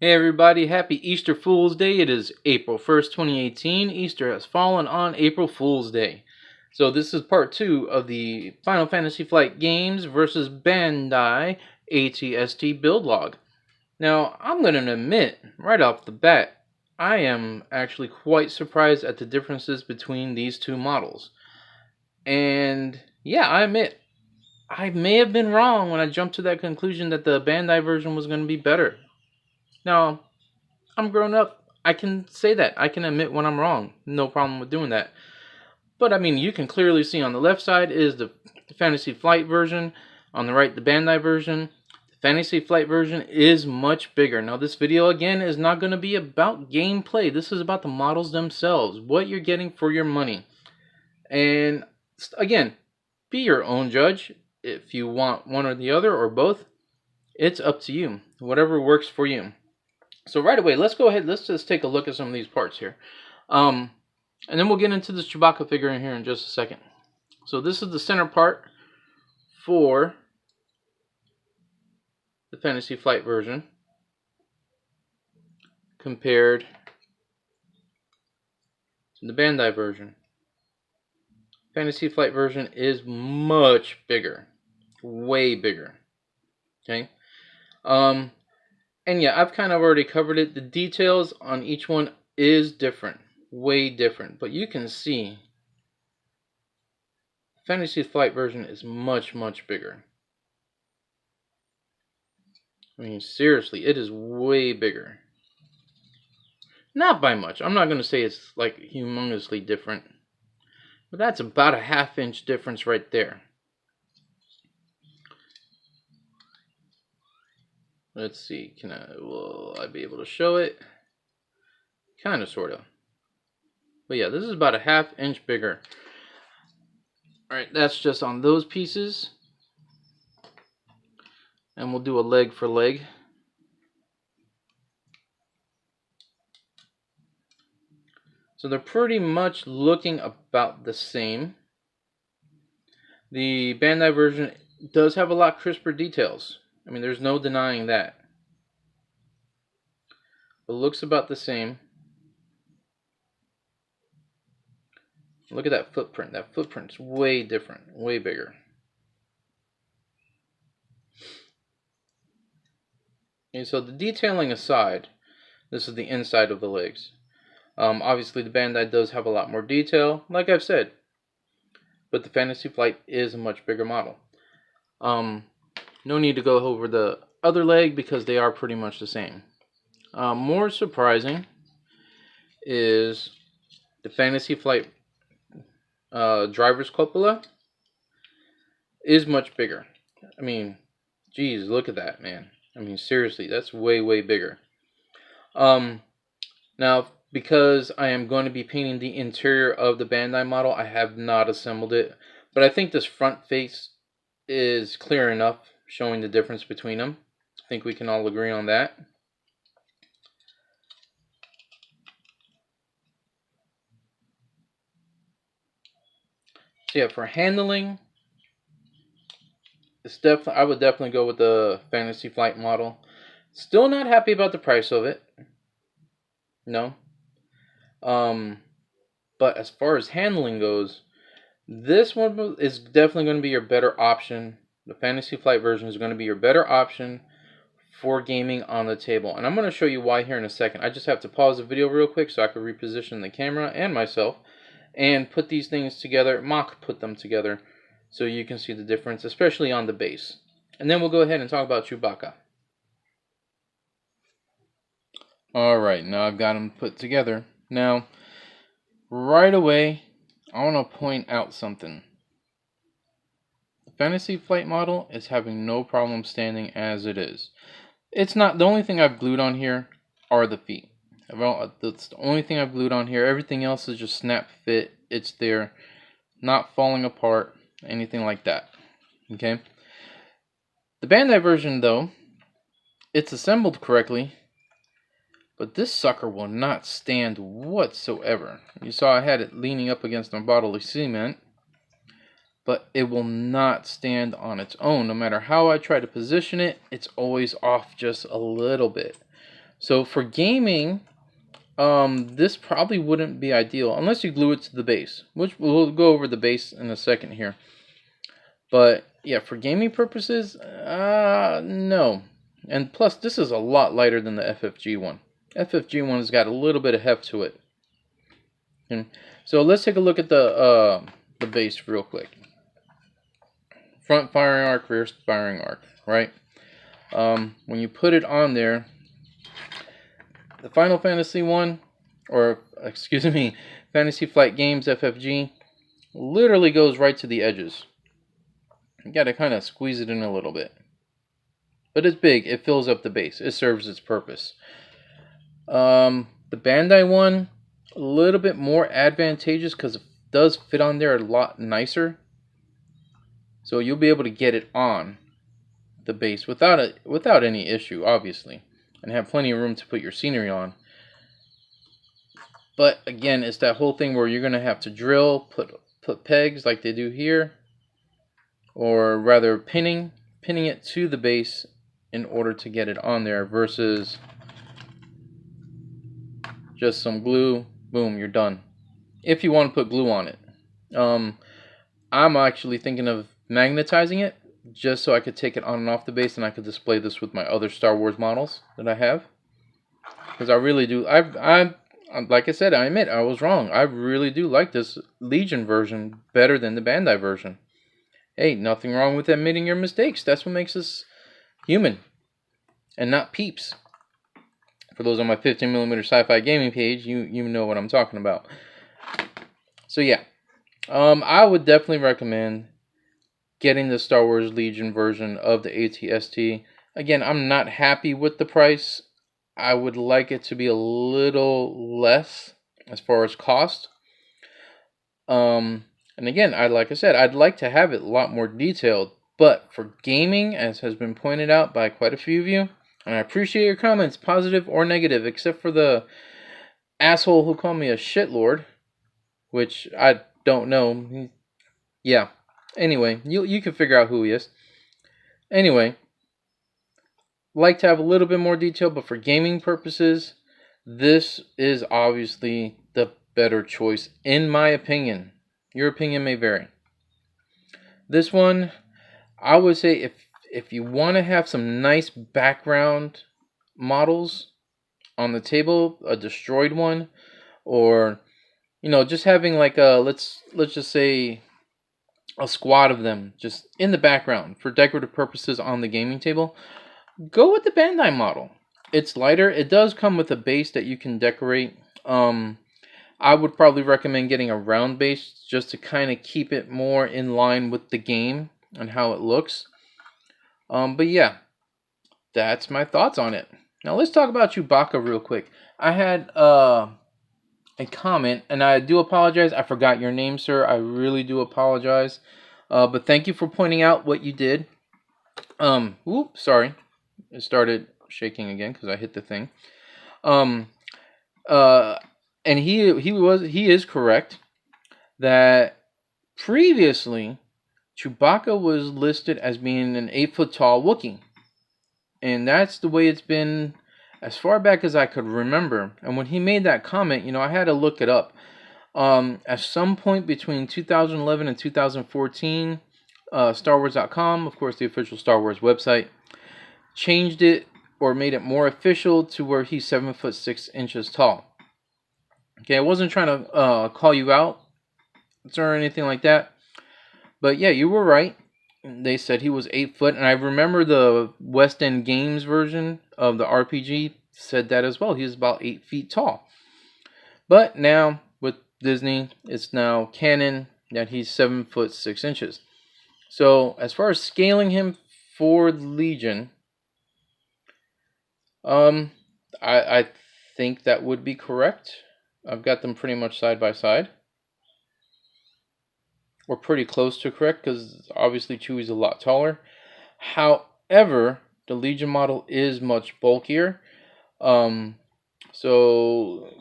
Hey everybody, happy Easter Fool's Day. It is April 1st, 2018. Easter has fallen on April Fool's Day. So this is part 2 of the Final Fantasy Flight Games versus Bandai ATST build log. Now, I'm going to admit, right off the bat, I am actually quite surprised at the differences between these two models. And yeah, I admit, I may have been wrong when I jumped to that conclusion that the Bandai version was going to be better. Now, I'm grown up. I can say that. I can admit when I'm wrong. No problem with doing that. But I mean, you can clearly see on the left side is the Fantasy Flight version. On the right, the Bandai version. The Fantasy Flight version is much bigger. Now, this video, again, is not going to be about gameplay. This is about the models themselves. What you're getting for your money. And, again, be your own judge. If you want one or the other or both, it's up to you. Whatever works for you. So right away, let's go ahead. Let's just take a look at some of these parts here. And then we'll get into this Chewbacca figure in here in just a second. So this is the center part for the Fantasy Flight version compared to the Bandai version. Fantasy Flight version is much bigger. Way bigger. Okay. And yeah, I've kind of already covered it. The details on each one is different. Way different. But you can see the Fantasy Flight version is much, much bigger. I mean, seriously, it is way bigger. Not by much. I'm not going to say it's like humongously different. But that's about a ½ inch difference right there. Let's see, will I be able to show it? Kind of, sort of. But yeah, this is about a ½ inch bigger. Alright, that's just on those pieces. And we'll do a leg for leg. So they're pretty much looking about the same. The Bandai version does have a lot crisper details. I mean, there's no denying that. It looks about the same. Look at that footprint. That footprint's way different, way bigger. Okay, so the detailing aside, this is the inside of the legs. Obviously, the Bandai does have a lot more detail, like I've said. But the Fantasy Flight is a much bigger model. No need to go over the other leg because they are pretty much the same. More surprising is the Fantasy Flight driver's cupola is much bigger. I mean, geez, look at that, man. I mean, seriously, that's way, way bigger. Now, because I am going to be painting the interior of the Bandai model, I have not assembled it. But I think this front face is clear enough, showing the difference between them. I think we can all agree on that. So yeah, for handling, it's I would definitely go with the Fantasy Flight model. Still not happy about the price of it. No. But as far as handling goes, this one is definitely going to be your better option. The Fantasy Flight version is going to be your better option for gaming on the table. And I'm going to show you why here in a second. I just have to pause the video real quick so I can reposition the camera and myself and put these things together, put them together, so you can see the difference, especially on the base. And then we'll go ahead and talk about Chewbacca. Alright, now I've got them put together. Now, right away, I want to point out something. The Fantasy Flight model is having no problem standing as it is. It's not, the only thing I've glued on here are the feet. That's the only thing I've glued on here. Everything else is just snap fit. It's there, not falling apart, anything like that. Okay. The Bandai version, though, it's assembled correctly, but this sucker will not stand whatsoever. You saw I had it leaning up against a bottle of cement, but it will not stand on its own. No matter how I try to position it, it's always off just a little bit. So for gaming, this probably wouldn't be ideal unless you glue it to the base, which we'll go over the base in a second here. But yeah, for gaming purposes, no. And plus, this is a lot lighter than the FFG one. FFG one has got a little bit of heft to it. And so let's take a look at the base real quick. Front firing arc, rear firing arc, right? When you put it on there, the Final Fantasy one, or excuse me, Fantasy Flight Games FFG, literally goes right to the edges. You gotta kind of squeeze it in a little bit. But it's big, it fills up the base, it serves its purpose. The Bandai one, a little bit more advantageous because it does fit on there a lot nicer. So you'll be able to get it on the base without any issue, obviously, and have plenty of room to put your scenery on. But again, it's that whole thing where you're gonna have to drill, put pegs like they do here, or rather pinning it to the base in order to get it on there, versus just some glue, boom, you're done. If you want to put glue on it. I'm actually thinking of magnetizing it just so I could take it on and off the base, and I could display this with my other Star Wars models that I have. Because I really do, I like I said, I admit I was wrong. I really do like this Legion version better than the Bandai version. Hey, nothing wrong with admitting your mistakes. That's what makes us human and not peeps. For those on my 15mm sci-fi gaming page, you know what I'm talking about. So yeah, I would definitely recommend getting the Star Wars Legion version of the AT-ST. Again, I'm not happy with the price. I would like it to be a little less as far as cost. And again, like I said, I'd like to have it a lot more detailed. But for gaming, as has been pointed out by quite a few of you, and I appreciate your comments, positive or negative, except for the asshole who called me a shitlord, which I don't know. Yeah. Anyway, you can figure out who he is. Anyway, like to have a little bit more detail, but for gaming purposes, this is obviously the better choice, in my opinion. Your opinion may vary. This one, I would say if you want to have some nice background models on the table, a destroyed one, or just having like a let's just say a squad of them just in the background for decorative purposes on the gaming table, go with the Bandai model. It's lighter. It does come with a base that you can decorate. I would probably recommend getting a round base just to kind of keep it more in line with the game and how it looks. But yeah, that's my thoughts on it. Now let's talk about Chewbacca real quick. I had a comment, and I do apologize. I forgot your name, sir. I really do apologize. But thank you for pointing out what you did. Sorry. It started shaking again because I hit the thing. And he is correct that previously Chewbacca was listed as being an 8-foot tall Wookiee. And that's the way it's been as far back as I could remember. And when he made that comment, I had to look it up. At some point between 2011 and 2014, StarWars.com, of course the official Star Wars website, changed it or made it more official to where he's 7'6" tall. Okay, I wasn't trying to call you out or anything like that. But yeah, you were right. They said he was 8 foot, and I remember the West End Games version of the RPG said that as well. He was about 8 feet tall. But now with Disney, it's now canon that he's 7'6". So as far as scaling him for Legion, I think that would be correct. I've got them pretty much side by side. We're pretty close to correct because obviously Chewie's a lot taller. However, the Legion model is much bulkier. So,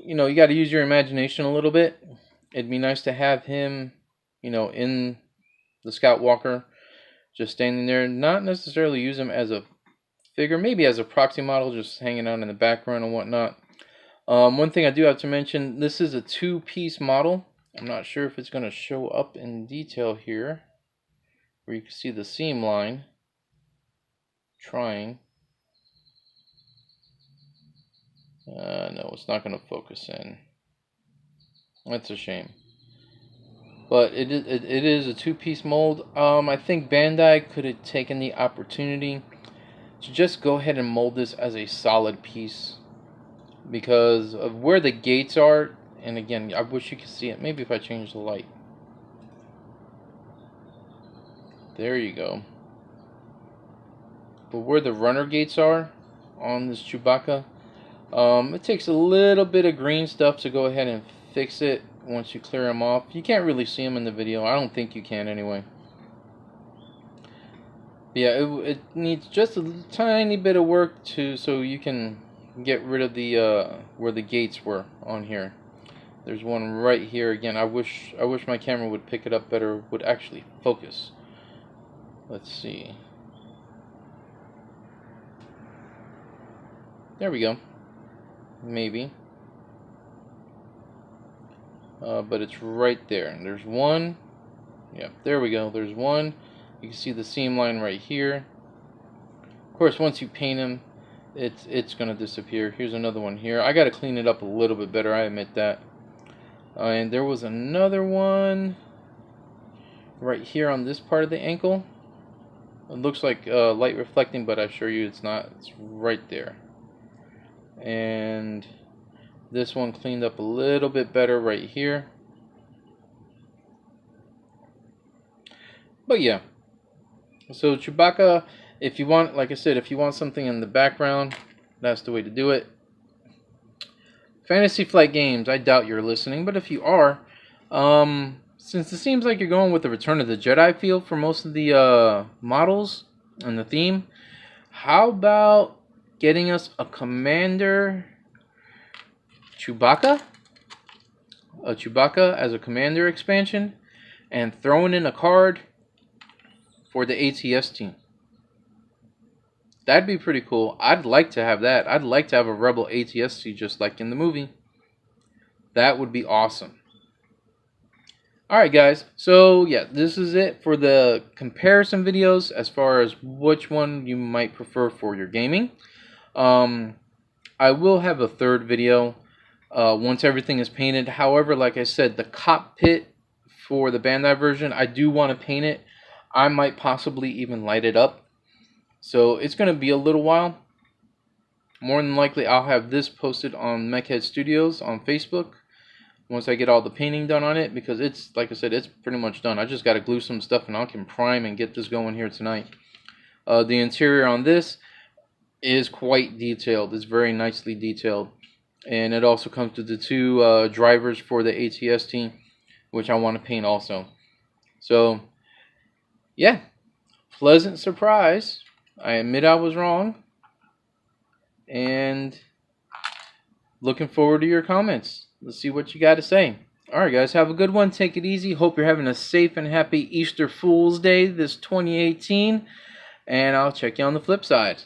you got to use your imagination a little bit. It'd be nice to have him, in the Scout Walker, just standing there. Not necessarily use him as a figure, maybe as a proxy model, just hanging out in the background and whatnot. One thing I do have to mention, this is a two-piece model. I'm not sure if it's going to show up in detail here, where you can see the seam line. Trying. No, it's not going to focus in. That's a shame. But it is a two-piece mold. I think Bandai could have taken the opportunity to just go ahead and mold this as a solid piece, because of where the gates are. And again, I wish you could see it. Maybe if I change the light. There you go. But where the runner gates are on this Chewbacca, it takes a little bit of green stuff to go ahead and fix it once you clear them off. You can't really see them in the video. I don't think you can anyway. But yeah, it needs just a tiny bit of work so you can get rid of the where the gates were on here. There's one right here. Again, I wish my camera would pick it up better, would actually focus. Let's see. There we go. Maybe. But it's right there. And there's one. Yeah, there we go. There's one. You can see the seam line right here. Of course, once you paint them, it's going to disappear. Here's another one here. I got to clean it up a little bit better, I admit that. And there was another one right here on this part of the ankle. It looks like light reflecting, but I assure you it's not. It's right there. And this one cleaned up a little bit better right here. But yeah, so Chewbacca, if you want, like I said, if you want something in the background, that's the way to do it. Fantasy Flight Games, I doubt you're listening, but if you are, since it seems like you're going with the Return of the Jedi feel for most of the models and the theme, how about getting us a Commander Chewbacca? A Chewbacca as a Commander expansion, and throwing in a card for the ATS team. That'd be pretty cool. I'd like to have that. I'd like to have a Rebel ATST just like in the movie. That would be awesome. Alright guys, so yeah, this is it for the comparison videos as far as which one you might prefer for your gaming. I will have a third video once everything is painted. However, like I said, the cockpit for the Bandai version, I do want to paint it. I might possibly even light it up. So it's going to be a little while. More than likely, I'll have this posted on Mechhead Studios on Facebook once I get all the painting done on it, because it's, like I said, it's pretty much done. I just got to glue some stuff and I can prime and get this going here tonight. The interior on this is quite detailed. It's very nicely detailed. And it also comes with the two drivers for the ATST, which I want to paint also. So, yeah, pleasant surprise. I admit I was wrong. And looking forward to your comments. Let's see what you got to say. Alright guys, have a good one. Take it easy. Hope you're having a safe and happy Easter Fool's Day this 2018. And I'll check you on the flip side.